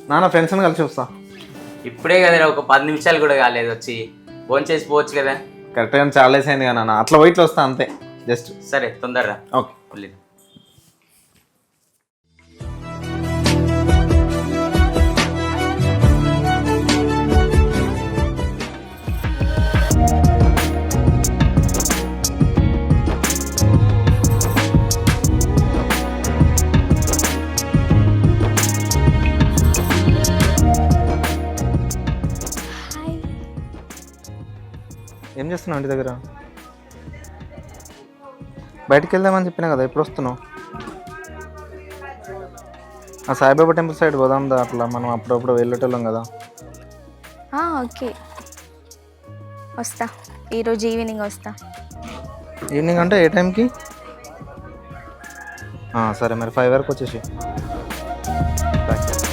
నాన్న ఫ్రెండ్స్ని కలిసి వస్తా. ఇప్పుడే కదరా, ఒక 10 నిమిషాలు కూడా కాలేదు వచ్చి. ఫోన్ చేసి పోవచ్చు కదా. కరెక్ట్గా చాలా డేస్ అయింది కదా నాన్న, అట్లా ఇట్లా వస్తా అంతే జస్ట్. సరే తొందరరా. ఓకే. ఏం చేస్తున్నావు ఇంటి దగ్గర? బయటికి వెళ్దామని చెప్పినా కదా, ఎప్పుడు వస్తున్నావు? ఆ సాయిబాబా టెంపుల్ సైడ్ పోదాం దా, అట్లా మనం అప్పుడప్పుడు వెళ్ళేటోళ్ళం కదా. ఓకే వస్తా, ఈరోజు ఈవినింగ్ వస్తా. ఈవినింగ్ అంటే ఏ టైంకి? సరే మరి 5 వరకు వచ్చేసి. బాయ్.